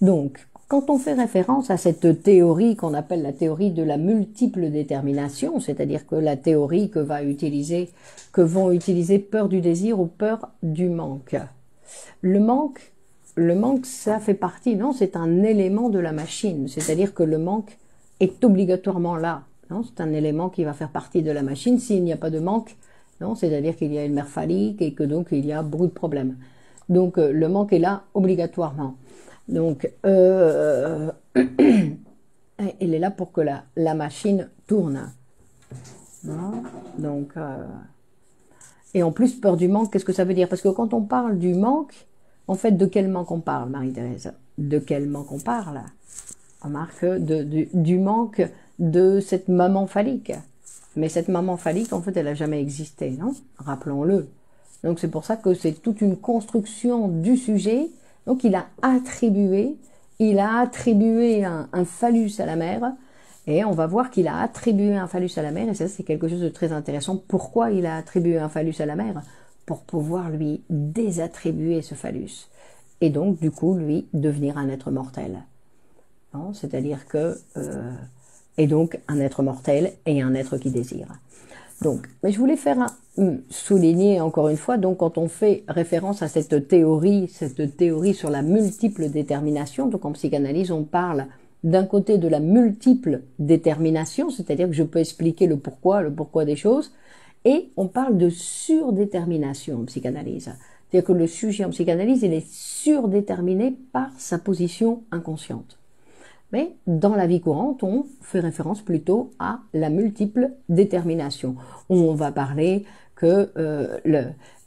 Donc, quand on fait référence à cette théorie qu'on appelle la théorie de la multiple détermination, c'est-à-dire que la théorie que vont utiliser peur du désir ou peur du manque. Le manque, ça fait partie, non, c'est un élément de la machine, c'est-à-dire que le manque est obligatoirement là, non, c'est un élément qui va faire partie de la machine. S'il n'y a pas de manque, non, c'est-à-dire qu'il y a une mère phallique et que donc il y a beaucoup de problèmes. Donc le manque est là obligatoirement. Donc il est là pour que la machine tourne. Non, donc et en plus peur du manque, qu'est-ce que ça veut dire? Parce que quand on parle du manque, en fait, de quel manque on parle, Marie-Thérèse? De quel manque on parle? On remarque du manque de cette maman phallique. Mais cette maman phallique, en fait, elle n'a jamais existé, non? Rappelons-le. Donc c'est pour ça que c'est toute une construction du sujet. Donc il a attribué un phallus à la mère. Et on va voir qu'il a attribué un phallus à la mère. Et ça, c'est quelque chose de très intéressant. Pourquoi il a attribué un phallus à la mère? Pour pouvoir lui désattribuer ce phallus. Et donc, du coup, lui, devenir un être mortel. C'est-à-dire que... et donc, un être mortel et un être qui désire. Donc, mais je voulais souligner encore une fois, donc quand on fait référence à cette théorie sur la multiple détermination, donc en psychanalyse, on parle d'un côté de la multiple détermination, c'est-à-dire que je peux expliquer le pourquoi des choses, et on parle de surdétermination en psychanalyse. C'est-à-dire que le sujet en psychanalyse, il est surdéterminé par sa position inconsciente. Mais dans la vie courante, on fait référence plutôt à la multiple détermination, où on va parler que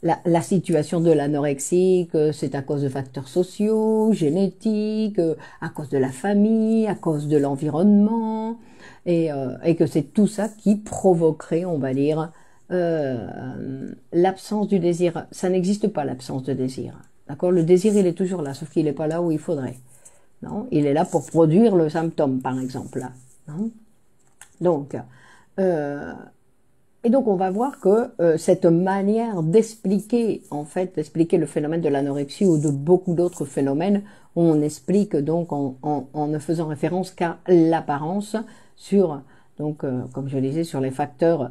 la situation de l'anorexie, c'est à cause de facteurs sociaux, génétiques, à cause de la famille, à cause de l'environnement, et que c'est tout ça qui provoquerait, on va dire, l'absence du désir. Ça n'existe pas, l'absence de désir. D'accord? Le désir, il est toujours là, sauf qu'il n'est pas là où il faudrait. Non, il est là pour produire le symptôme, par exemple. Non, donc, et donc on va voir que cette manière d'expliquer, en fait, d'expliquer le phénomène de l'anorexie ou de beaucoup d'autres phénomènes, on explique donc en ne faisant référence qu'à l'apparence sur, donc, comme je disais, sur les facteurs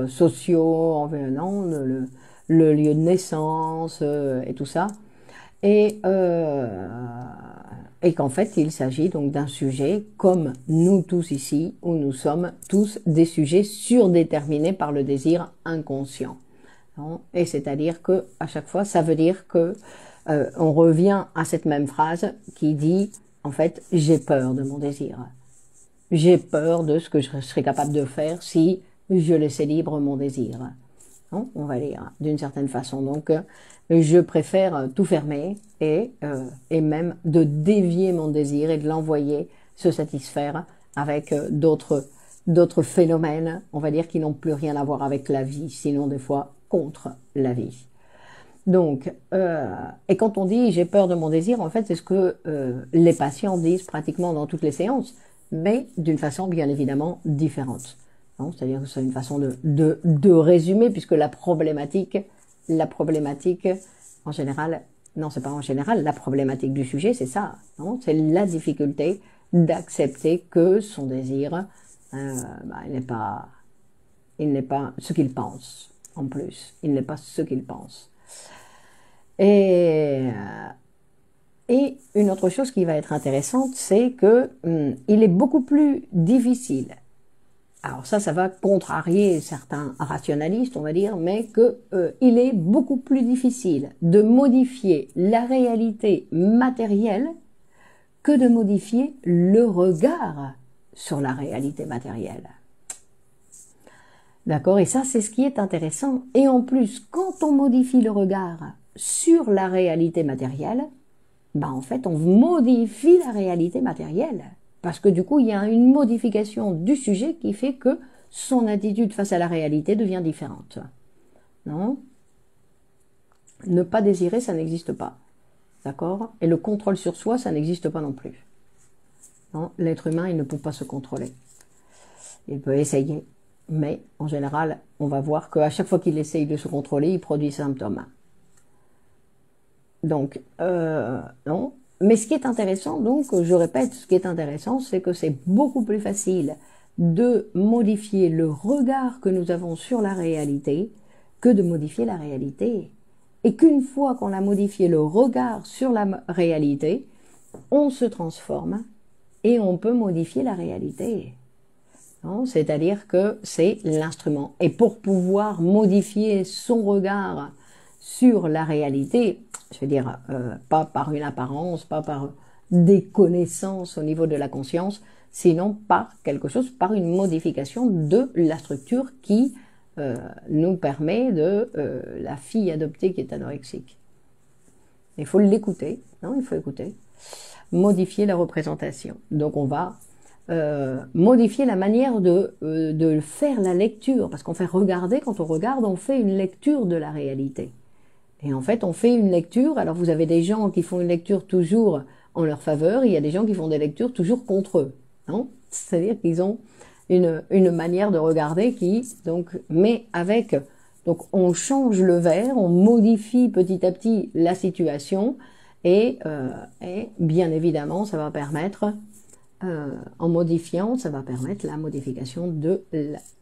sociaux, environnants, le lieu de naissance et tout ça. Et qu'en fait, il s'agit donc d'un sujet comme nous tous ici, où nous sommes tous des sujets surdéterminés par le désir inconscient. Et c'est-à-dire que à chaque fois, ça veut dire que on revient à cette même phrase qui dit, en fait, j'ai peur de mon désir. J'ai peur de ce que je serais capable de faire si je laissais libre mon désir. On va dire d'une certaine façon. Donc, je préfère tout fermer et même de dévier mon désir et de l'envoyer se satisfaire avec d'autres phénomènes, on va dire, qui n'ont plus rien à voir avec la vie, sinon des fois contre la vie. Donc, et quand on dit j'ai peur de mon désir, en fait, c'est ce que les patients disent pratiquement dans toutes les séances, mais d'une façon bien évidemment différente. C'est-à-dire que c'est une façon de résumer, puisque la problématique, en général, non, c'est pas en général, la problématique du sujet, c'est ça, c'est la difficulté d'accepter que son désir, il n'est pas ce qu'il pense, en plus, il n'est pas ce qu'il pense. Et une autre chose qui va être intéressante, c'est que il est beaucoup plus difficile. Alors ça va contrarier certains rationalistes, on va dire, mais que il est beaucoup plus difficile de modifier la réalité matérielle que de modifier le regard sur la réalité matérielle. D'accord? Et ça, c'est ce qui est intéressant. Et en plus, quand on modifie le regard sur la réalité matérielle, en fait, on modifie la réalité matérielle. Parce que du coup, il y a une modification du sujet qui fait que son attitude face à la réalité devient différente. Non? Ne pas désirer, ça n'existe pas. D'accord? Et le contrôle sur soi, ça n'existe pas non plus. Non? L'être humain, il ne peut pas se contrôler. Il peut essayer. Mais, en général, on va voir qu'à chaque fois qu'il essaye de se contrôler, il produit des symptômes. Donc, non. Mais ce qui est intéressant, donc, je répète, ce qui est intéressant, c'est que c'est beaucoup plus facile de modifier le regard que nous avons sur la réalité que de modifier la réalité. Et qu'une fois qu'on a modifié le regard sur la réalité, on se transforme et on peut modifier la réalité. C'est-à-dire que c'est l'instrument. Et pour pouvoir modifier son regard sur la réalité, je veux dire, pas par une apparence, pas par des connaissances au niveau de la conscience, sinon par quelque chose, par une modification de la structure qui nous permet de la fille adoptée qui est anorexique. Il faut l'écouter, il faut écouter. Modifier la représentation. Donc on va modifier la manière de faire la lecture, parce qu'on fait regarder, quand on regarde, on fait une lecture de la réalité. Et en fait, on fait une lecture, alors vous avez des gens qui font une lecture toujours en leur faveur, il y a des gens qui font des lectures toujours contre eux, non? C'est-à-dire qu'ils ont une manière de regarder qui, donc, mais avec, donc on change le verre, on modifie petit à petit la situation, et bien évidemment, ça va permettre, en modifiant, ça va permettre la modification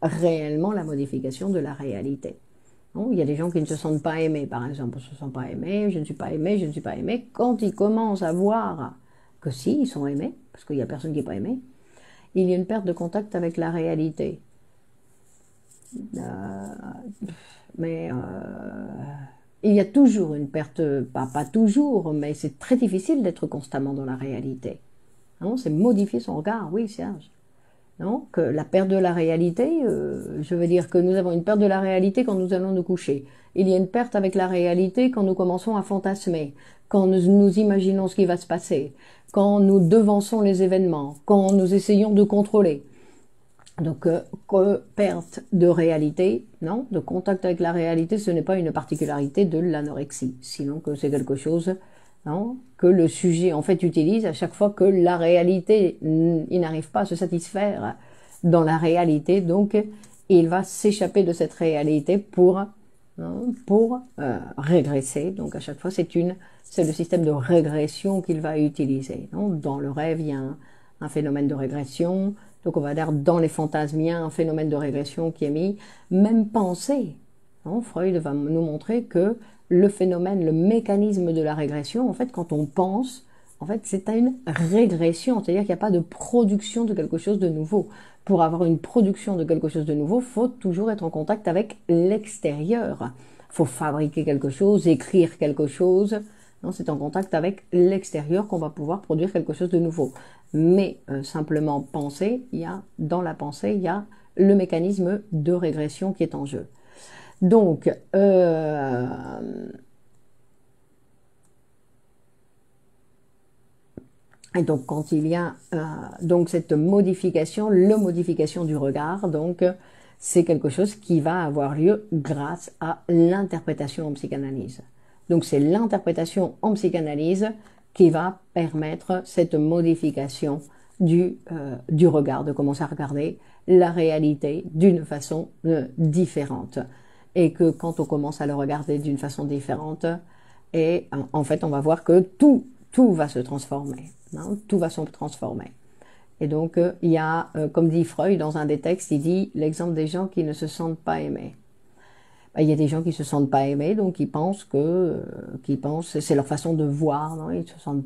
réellement la modification de la réalité. Non, il y a des gens qui ne se sentent pas aimés, par exemple, on ne se sent pas aimé, je ne suis pas aimé, je ne suis pas aimé. Quand ils commencent à voir que si, ils sont aimés, parce qu'il n'y a personne qui n'est pas aimé, il y a une perte de contact avec la réalité. Mais il y a toujours une perte, pas toujours, mais c'est très difficile d'être constamment dans la réalité. C'est modifier son regard, oui, Serge. Non, que la perte de la réalité, je veux dire que nous avons une perte de la réalité quand nous allons nous coucher. Il y a une perte avec la réalité quand nous commençons à fantasmer, quand nous imaginons ce qui va se passer, quand nous devançons les événements, quand nous essayons de contrôler. Donc, perte de réalité, non, de contact avec la réalité, ce n'est pas une particularité de l'anorexie, sinon que c'est quelque chose, non, que le sujet en fait utilise à chaque fois que la réalité, il n'arrive pas à se satisfaire dans la réalité, donc il va s'échapper de cette réalité pour régresser. Donc à chaque fois, c'est le système de régression qu'il va utiliser. Non, dans le rêve, il y a un phénomène de régression. Donc on va dire dans les fantasmes, il y a un phénomène de régression qui est mis. Même pensée. Non, Freud va nous montrer que le phénomène, le mécanisme de la régression, en fait, quand on pense, en fait, c'est une régression, c'est-à-dire qu'il n'y a pas de production de quelque chose de nouveau. Pour avoir une production de quelque chose de nouveau, il faut toujours être en contact avec l'extérieur. Il faut fabriquer quelque chose, écrire quelque chose. Non, c'est en contact avec l'extérieur qu'on va pouvoir produire quelque chose de nouveau. Mais simplement penser, dans la pensée, il y a le mécanisme de régression qui est en jeu. Donc, et donc quand il y a donc cette modification, la modification du regard, donc c'est quelque chose qui va avoir lieu grâce à l'interprétation en psychanalyse. Donc c'est l'interprétation en psychanalyse qui va permettre cette modification du regard, de commencer à regarder la réalité d'une façon différente. Et que quand on commence à le regarder d'une façon différente, et en fait on va voir que tout va se transformer. Non, tout va se transformer. Et donc il y a, comme dit Freud dans un des textes, il dit l'exemple des gens qui ne se sentent pas aimés. Il y a des gens qui se sentent pas aimés, donc ils pensent c'est leur façon de voir, non, ils se sentent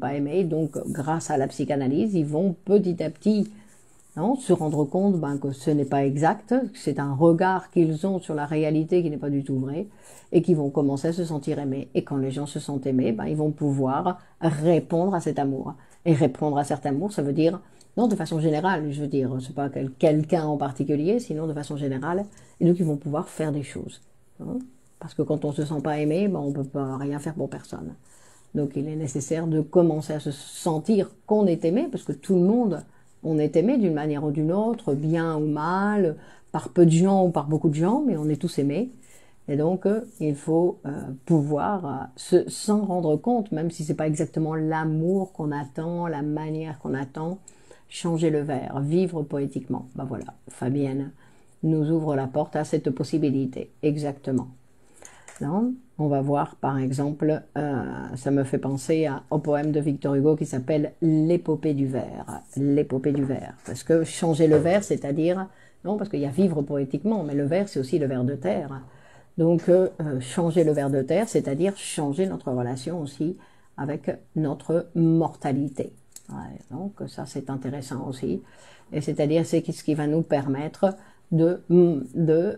pas aimés. Donc grâce à la psychanalyse, ils vont petit à petit, non, se rendre compte que ce n'est pas exact, que c'est un regard qu'ils ont sur la réalité qui n'est pas du tout vrai, et qu'ils vont commencer à se sentir aimés. Et quand les gens se sentent aimés, ils vont pouvoir répondre à cet amour. Et répondre à cet amour, ça veut dire, non, de façon générale, je veux dire, c'est pas quelqu'un en particulier, sinon de façon générale, et donc ils vont pouvoir faire des choses. Hein, parce que quand on se sent pas aimé, on peut pas rien faire pour personne. Donc il est nécessaire de commencer à se sentir qu'on est aimé, parce que tout le monde, on est aimé d'une manière ou d'une autre, bien ou mal, par peu de gens ou par beaucoup de gens, mais on est tous aimés. Et donc, il faut pouvoir s'en rendre compte, même si c'est pas exactement l'amour qu'on attend, la manière qu'on attend, changer le verre, vivre poétiquement. Voilà, Fabienne nous ouvre la porte à cette possibilité, exactement. Non, on va voir, par exemple, ça me fait penser au poème de Victor Hugo qui s'appelle L'épopée du verre. L'épopée du verre. Parce que changer le verre, c'est-à-dire, non, parce qu'il y a vivre poétiquement, mais le verre, c'est aussi le verre de terre. Donc, changer le verre de terre, c'est-à-dire changer notre relation aussi avec notre mortalité. Ouais, donc, ça, c'est intéressant aussi. Et c'est-à-dire, c'est ce qui va nous permettre de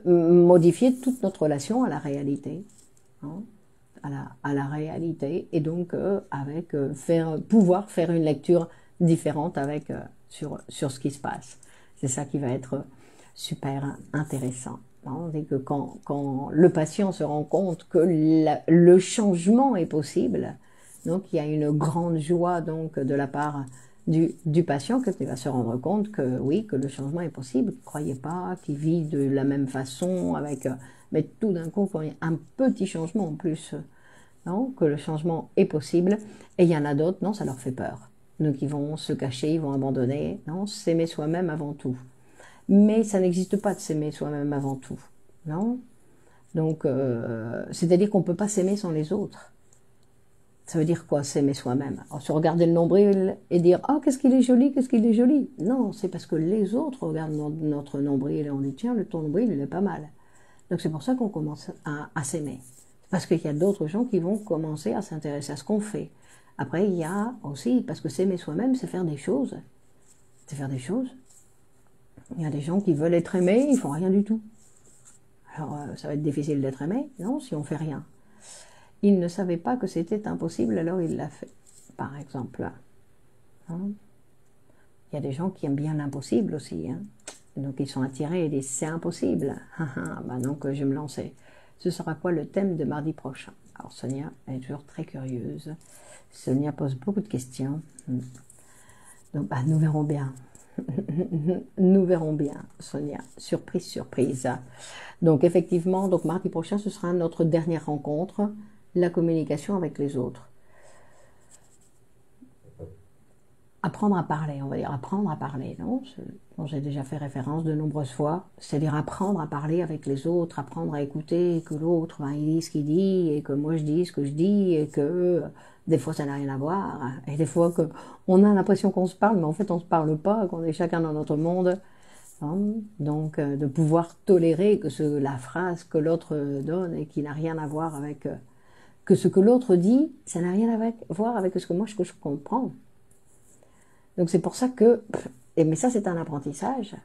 modifier toute notre relation à la réalité. Hein, à la réalité. Et donc, pouvoir faire une lecture différente sur ce qui se passe. C'est ça qui va être super intéressant. Dès que quand le patient se rend compte que le changement est possible, donc il y a une grande joie donc de la part du patient qu'il va se rendre compte que oui, que le changement est possible. Ne croyez pas qu'il vit de la même façon, avec, mais tout d'un coup, quand il y a un petit changement en plus, non, que le changement est possible. Et il y en a d'autres, non, ça leur fait peur. Donc ils vont se cacher, ils vont abandonner. Non, s'aimer soi-même avant tout. Mais ça n'existe pas de s'aimer soi-même avant tout. Non. Donc, c'est-à-dire qu'on ne peut pas s'aimer sans les autres. Ça veut dire quoi, s'aimer soi-même? Se regarder le nombril et dire « Ah, qu'est-ce qu'il est joli, qu'est-ce qu'il est joli !» Non, c'est parce que les autres regardent notre nombril et on dit « Tiens, ton nombril, il est pas mal. » Donc c'est pour ça qu'on commence à s'aimer. Parce qu'il y a d'autres gens qui vont commencer à s'intéresser à ce qu'on fait. Après, il y a aussi, parce que s'aimer soi-même, c'est faire des choses. C'est faire des choses. Il y a des gens qui veulent être aimés, ils font rien du tout. Alors, ça va être difficile d'être aimé, non, si on fait rien. Il ne savait pas que c'était impossible, alors il l'a fait, par exemple. Hein? Il y a des gens qui aiment bien l'impossible aussi. Hein? Donc ils sont attirés et disent c'est impossible. Ben donc je vais me lancer. Ce sera quoi le thème de mardi prochain? Alors Sonia est toujours très curieuse. Sonia pose beaucoup de questions. Donc bah, nous verrons bien. Nous verrons bien, Sonia. Surprise, surprise. Donc effectivement, donc mardi prochain, ce sera notre dernière rencontre, la communication avec les autres. Apprendre à parler, on va dire apprendre à parler, non? Dont j'ai déjà fait référence de nombreuses fois, c'est-à-dire apprendre à parler avec les autres, apprendre à écouter, que l'autre, ben, il dit ce qu'il dit, et que moi je dis ce que je dis, et que des fois ça n'a rien à voir, et des fois que on a l'impression qu'on se parle, mais en fait on se parle pas, qu'on est chacun dans notre monde. Hein? Donc de pouvoir tolérer que la phrase que l'autre donne et qui n'a rien à voir avec que ce que l'autre dit, ça n'a rien à voir avec ce que moi je comprends. Donc c'est pour ça que, mais ça c'est un apprentissage,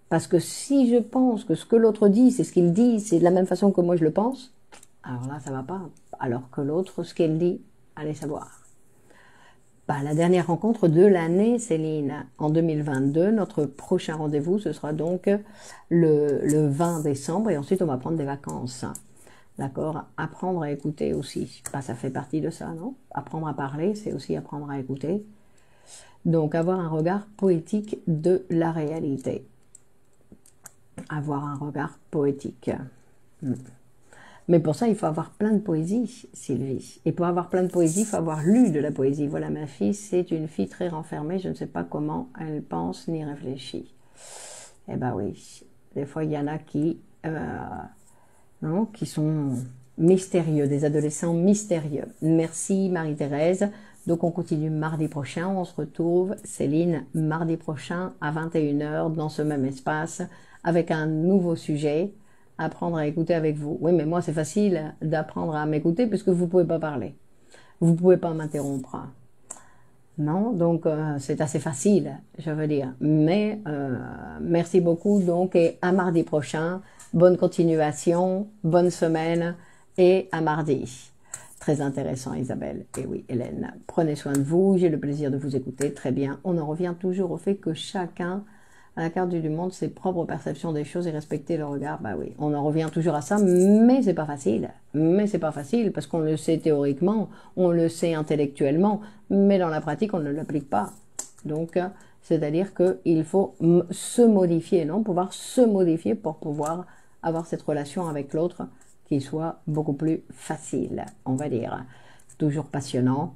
parce que si je pense que ce que l'autre dit, c'est ce qu'il dit, c'est de la même façon que moi je le pense, alors là ça va pas, alors que l'autre, ce qu'elle dit, allez savoir. Bah, la dernière rencontre de l'année, Céline, en 2022, notre prochain rendez-vous, ce sera donc le 20 décembre, et ensuite on va prendre des vacances. D'accord? Apprendre à écouter aussi, bah, ça fait partie de ça, non? Apprendre à parler, c'est aussi apprendre à écouter. Donc, avoir un regard poétique de la réalité. Avoir un regard poétique. Mais pour ça, il faut avoir plein de poésie, Sylvie. Et pour avoir plein de poésie, il faut avoir lu de la poésie. Voilà, ma fille, c'est une fille très renfermée. Je ne sais pas comment elle pense ni réfléchit. Eh ben oui, des fois, il y en a qui sont mystérieux, des adolescents mystérieux. Merci, Marie-Thérèse. Donc, on continue mardi prochain. On se retrouve, Céline, mardi prochain à 21h dans ce même espace avec un nouveau sujet. Apprendre à écouter avec vous. Oui, mais moi, c'est facile d'apprendre à m'écouter puisque vous ne pouvez pas parler. Vous ne pouvez pas m'interrompre. Non, donc c'est assez facile, je veux dire. Mais merci beaucoup, donc, et à mardi prochain. Bonne continuation, bonne semaine et à mardi. Très intéressant, Isabelle. Et oui, Hélène, prenez soin de vous. J'ai le plaisir de vous écouter. Très bien. On en revient toujours au fait que chacun, à la carte du monde, ses propres perceptions des choses et respecter le regard. Bah oui, on en revient toujours à ça, mais c'est pas facile. Mais c'est pas facile parce qu'on le sait théoriquement, on le sait intellectuellement, mais dans la pratique, on ne l'applique pas. Donc, c'est-à-dire qu'il faut se modifier, non? Pouvoir se modifier pour pouvoir avoir cette relation avec l'autre qui soit beaucoup plus facile, on va dire. Toujours passionnant.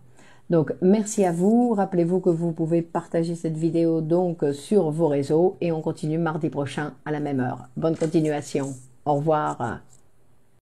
Donc, merci à vous. Rappelez-vous que vous pouvez partager cette vidéo donc sur vos réseaux et on continue mardi prochain à la même heure. Bonne continuation. Au revoir.